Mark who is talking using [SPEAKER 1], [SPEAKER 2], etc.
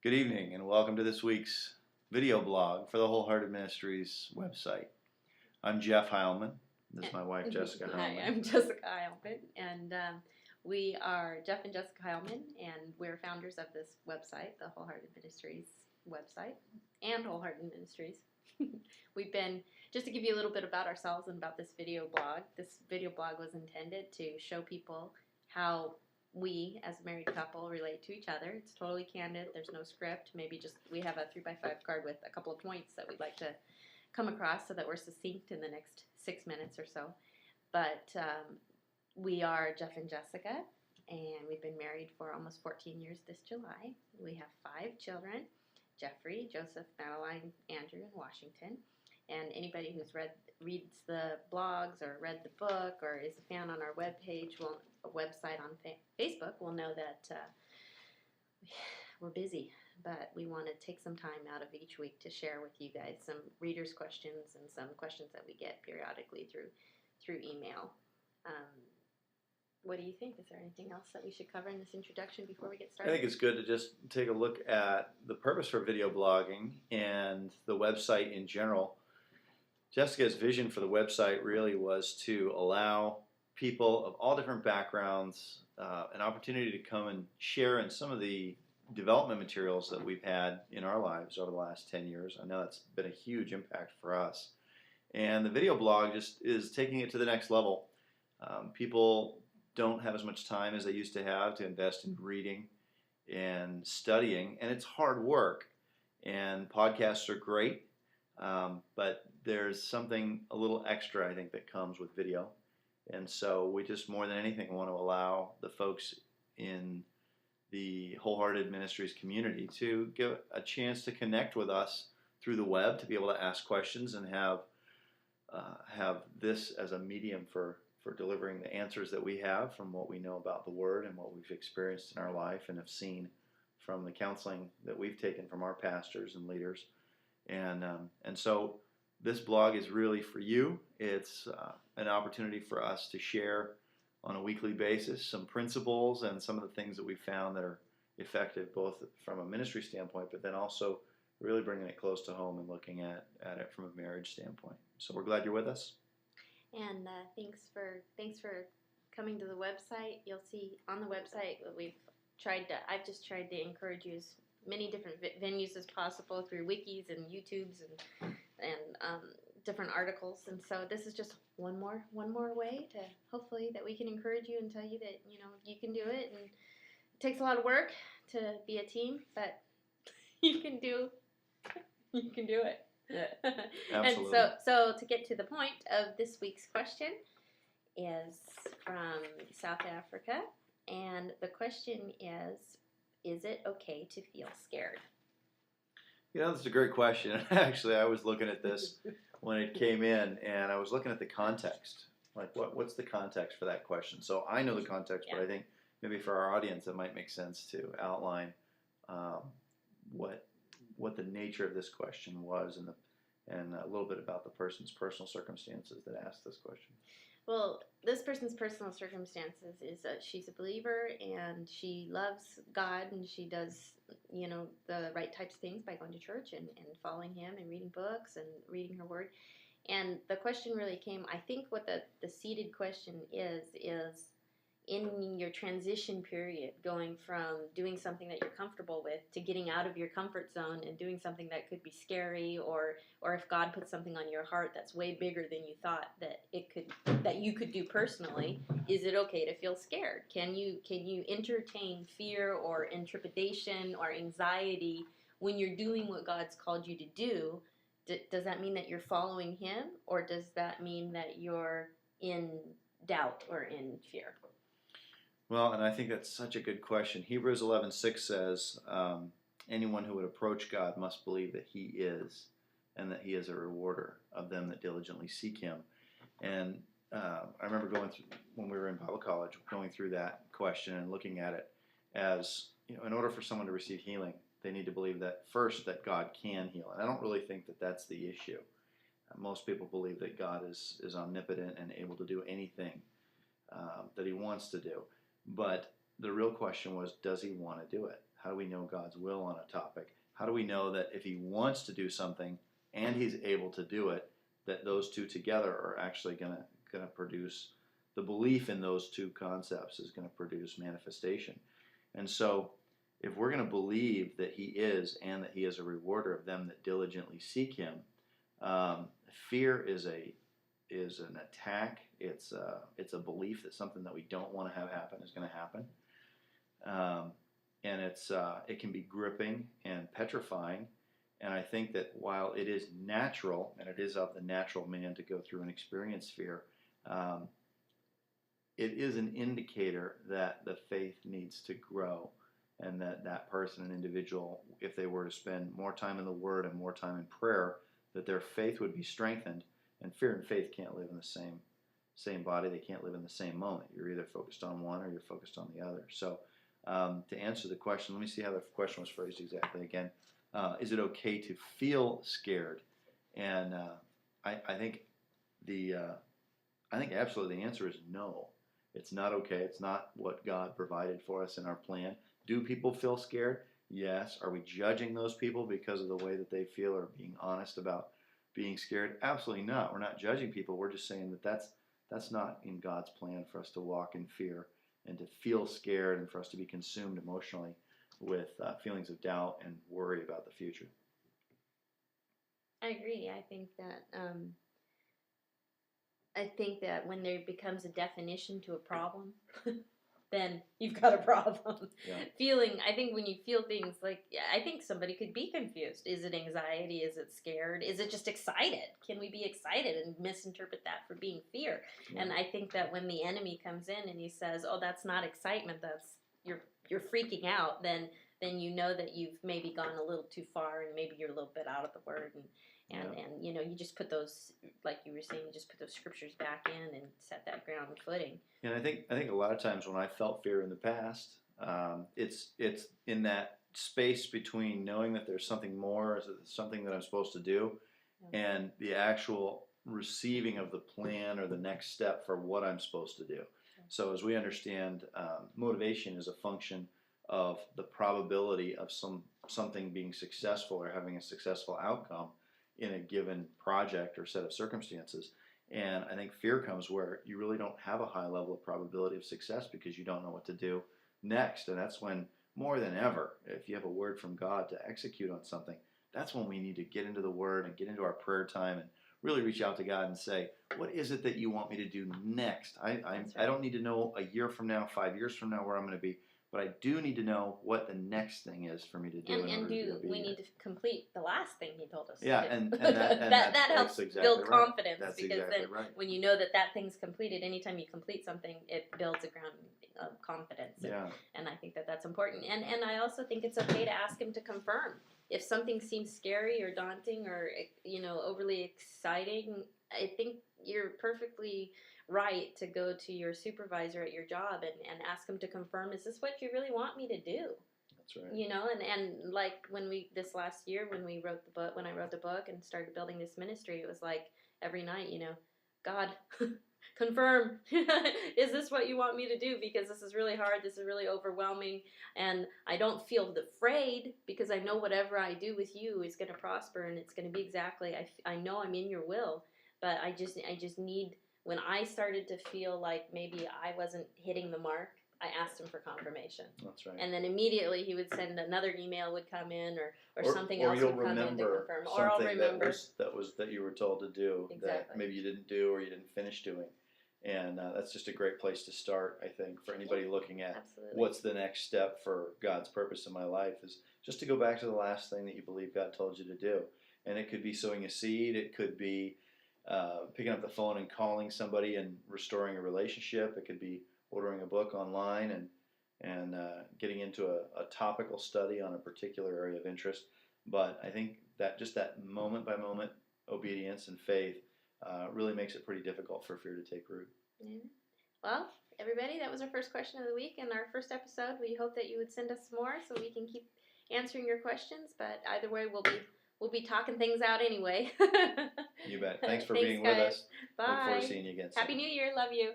[SPEAKER 1] Good evening and welcome to this week's video blog for the Wholehearted Ministries website. I'm Jeff Heilman. This is my wife, Jessica Heilman.
[SPEAKER 2] Hi, I'm Jessica Heilman, and we are Jeff and Jessica Heilman, and we're founders of this website, the Wholehearted Ministries website, and Wholehearted Ministries. We've been, just to give you a little bit about ourselves and about this video blog was intended to show people how we, as a married couple, relate to each other. It's totally candid. There's no script. Maybe just we have a 3x5 card with a couple of points that we'd like to come across so that we're succinct in the next 6 minutes or so. But we are Jeff and Jessica, and we've been married for almost 14 years this July. We have 5 children: Jeffrey, Joseph, Madeline, Andrew, and Washington. And anybody who's reads the blogs or read the book or is a fan on our webpage, a website on Facebook, will know that we're busy, but we want to take some time out of each week to share with you guys some readers' questions and some questions that we get periodically through email. What do you think? Is there anything else that we should cover in this introduction before we get started?
[SPEAKER 1] I think it's good to just take a look at the purpose for video blogging and the website in general. Jessica's vision for the website really was to allow people of all different backgrounds an opportunity to come and share in some of the development materials that we've had in our lives over the last 10 years. I know that's been a huge impact for us. And the video blog just is taking it to the next level. People don't have as much time as they used to have to invest in reading and studying, and it's hard work. And podcasts are great, but there's something a little extra, I think, that comes with video. And so we just, more than anything, want to allow the folks in the Wholehearted Ministries community to get a chance to connect with us through the web, to be able to ask questions and have this as a medium for delivering the answers that we have from what we know about the Word and what we've experienced in our life and have seen from the counseling that we've taken from our pastors and leaders. And so this blog is really for you. It's an opportunity for us to share on a weekly basis some principles and some of the things that we found that are effective, both from a ministry standpoint, but then also really bringing it close to home and looking at it from a marriage standpoint. So we're glad you're with us.
[SPEAKER 2] And thanks for coming to the website. You'll see on the website that I've just tried to encourage you as many different venues as possible through wikis and YouTubes and different articles. And so this is just one more way to hopefully that we can encourage you and tell you that you can do it. And it takes a lot of work to be a team, but you can do it.
[SPEAKER 1] Absolutely.
[SPEAKER 2] And so to get to the point of this week's question is from South Africa, and the question is it okay to feel scared?
[SPEAKER 1] That's a great question. Actually, I was looking at this when it came in, and I was looking at the context. Like, what's the context for that question? So I know the context,
[SPEAKER 2] Yeah.
[SPEAKER 1] but I think maybe for our audience it might make sense to outline what the nature of this question was and a little bit about the person's personal circumstances that asked this question.
[SPEAKER 2] Well, this person's personal circumstances is that she's a believer and she loves God and she does, the right types of things by going to church and following Him and reading books and reading her Word. And the question really came, I think what the seeded question is in your transition period, going from doing something that you're comfortable with to getting out of your comfort zone and doing something that could be scary, or if God puts something on your heart that's way bigger than you thought that you could do personally, is it okay to feel scared? Can you entertain fear or intrepidation or anxiety when you're doing what God's called you to do? Does that mean that you're following Him, or does that mean that you're in doubt or in fear?
[SPEAKER 1] Well, and I think that's such a good question. Hebrews 11:6 says, anyone who would approach God must believe that He is, and that He is a rewarder of them that diligently seek Him. And I remember going through, when we were in Bible college, going through that question and looking at it as, in order for someone to receive healing, they need to believe that first that God can heal. And I don't really think that that's the issue. Most people believe that God is omnipotent and able to do anything that He wants to do. But the real question was, does He want to do it? How do we know God's will on a topic? How do we know that if he wants to do something and he's able to do it, that those two together are actually going to produce, the belief in those two concepts is going to produce manifestation. And so if we're going to believe that he is and that he is a rewarder of them that diligently seek him, fear is an attack. It's a belief that something that we don't want to have happen is going to happen. And it can be gripping and petrifying. And I think that while it is natural, and it is of the natural man to go through and experience fear, it is an indicator that the faith needs to grow, and that person, an individual, if they were to spend more time in the Word and more time in prayer, that their faith would be strengthened. And fear and faith can't live in the same body. They can't live in the same moment. You're either focused on one or you're focused on the other. So to answer the question, let me see how the question was phrased exactly again. Is it okay to feel scared? And I think absolutely the answer is no. It's not okay. It's not what God provided for us in our plan. Do people feel scared? Yes. Are we judging those people because of the way that they feel, or being honest about being scared? Absolutely not. We're not judging people. We're just saying that that's not in God's plan for us to walk in fear and to feel scared, and for us to be consumed emotionally with feelings of doubt and worry about the future.
[SPEAKER 2] I agree. I think that when there becomes a definition to a problem, then you've got a problem.
[SPEAKER 1] Yeah.
[SPEAKER 2] I think when you feel things like, I think somebody could be confused. Is it anxiety? Is it scared? Is it just excited? Can we be excited and misinterpret that for being fear?
[SPEAKER 1] Yeah.
[SPEAKER 2] And I think that when the enemy comes in and he says, oh, that's not excitement, that's you're freaking out, then you know that you've maybe gone a little too far, and maybe you're a little bit out of the Word, and you just put those, like you were saying, you just put those scriptures back in and set that ground footing.
[SPEAKER 1] And I think a lot of times when I felt fear in the past, it's in that space between knowing that there's something more, something that I'm supposed to do, and the actual receiving of the plan or the next step for what I'm supposed to do. So as we understand, motivation is a function of the probability of something being successful or having a successful outcome in a given project or set of circumstances. And I think fear comes where you really don't have a high level of probability of success because you don't know what to do next. And that's when, more than ever, if you have a word from God to execute on something, that's when we need to get into the Word and get into our prayer time and really reach out to God and say, what is it that you want me to do next? I don't need to know a year from now, 5 years from now where I'm going to be, but I do need to know what the next thing is for me to do.
[SPEAKER 2] We need to complete the last thing he told us to do.
[SPEAKER 1] And
[SPEAKER 2] that helps
[SPEAKER 1] exactly
[SPEAKER 2] build
[SPEAKER 1] right.
[SPEAKER 2] confidence.
[SPEAKER 1] That's
[SPEAKER 2] because
[SPEAKER 1] exactly
[SPEAKER 2] then
[SPEAKER 1] right.
[SPEAKER 2] when you know that thing's completed, anytime you complete something, it builds a ground of confidence.
[SPEAKER 1] Yeah.
[SPEAKER 2] And I think that that's important. And I also think it's okay to ask him to confirm. If something seems scary or daunting or overly exciting, I think you're perfectly right to go to your supervisor at your job and ask him to confirm, is this what you really want me to do?
[SPEAKER 1] That's right.
[SPEAKER 2] And like this last year when I wrote the book and started building this ministry, it was like every night, God, confirm, is this what you want me to do? Because this is really hard, this is really overwhelming, and I don't feel afraid because I know whatever I do with you is going to prosper, and it's going to be exactly, I know I'm in your will, but I just need, when I started to feel like maybe I wasn't hitting the mark, I asked him for confirmation.
[SPEAKER 1] That's right.
[SPEAKER 2] And then immediately he would send another email would come in or something else would come in to confirm. Or I'll remember
[SPEAKER 1] that you were told to do that maybe you didn't do or you didn't finish doing. And that's just a great place to start, I think, for anybody looking at what's the next step for God's purpose in my life, is just to go back to the last thing that you believe God told you to do. And it could be sowing a seed. It could be picking up the phone and calling somebody and restoring a relationship. It could be ordering a book online and getting into a topical study on a particular area of interest. But I think that just that moment-by-moment obedience and faith really makes it pretty difficult for fear to take root.
[SPEAKER 2] Yeah. Well, everybody, that was our first question of the week and our first episode. We hope that you would send us more so we can keep answering your questions. But either way, we'll be talking things out anyway.
[SPEAKER 1] You bet. Thanks for being with us.
[SPEAKER 2] Bye.
[SPEAKER 1] Look forward to seeing you again soon.
[SPEAKER 2] Happy New Year. Love you.